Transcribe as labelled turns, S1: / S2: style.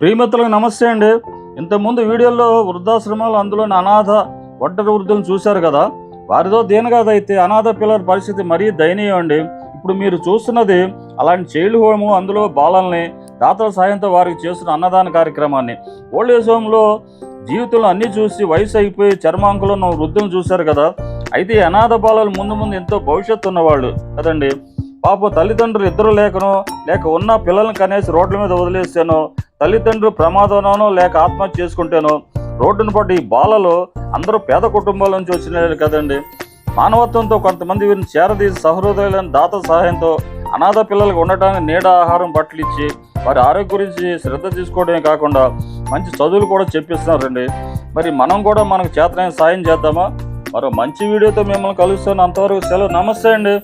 S1: ప్రియమిత్రులకు నమస్తే అండి. ఇంతకుముందు వీడియోలో వృద్ధాశ్రమాలు అందులోని అనాథ ఒంటరి వృద్ధులను చూశారు కదా. వారితో దీనగాథ అయితే అనాథ పిల్లల పరిస్థితి మరీ దయనీయం అండి. ఇప్పుడు మీరు చూస్తున్నది అలాంటి చైల్డ్ హోము. అందులో బాలల్ని దాతల సాయంతో వారికి చేస్తున్న అన్నదాన కార్యక్రమాన్ని. ఓల్డ్ ఏజ్ హోమ్లో జీవితంలో అన్నీ చూసి వయసు అయిపోయి చర్మాంకులో ఉన్న వృద్ధులను చూశారు కదా. అయితే ఈ అనాథ బాలలు ముందు ముందు ఎంతో భవిష్యత్తు ఉన్నవాళ్ళు కదండి. పాపం తల్లిదండ్రులు ఇద్దరు లేక ఉన్న పిల్లల్ని కనేసి రోడ్ల మీద వదిలేసానో, తల్లిదండ్రులు ప్రమాదంలోనో లేక ఆత్మహత్య చేసుకుంటేనో రోడ్డును పడ్డ ఈ బాలలు అందరూ పేద కుటుంబాల నుంచి వచ్చిన కదండి. మానవత్వంతో కొంతమంది వీరిని చేరదీసి సహృదయులైన దాత సహాయంతో అనాథ పిల్లలకు ఉండటానికి నీడ, ఆహారం, బట్టలు ఇచ్చి వారి ఆరోగ్యం గురించి శ్రద్ధ తీసుకోవడమే కాకుండా మంచి చదువులు కూడా చెప్పిస్తున్నారండి. మరి మనం కూడా మనకు చేతనైన సాయం చేద్దామా? మరో మంచి వీడియోతో మిమ్మల్ని కలుస్తాను. అంతవరకు సెలవు. నమస్తే అండి.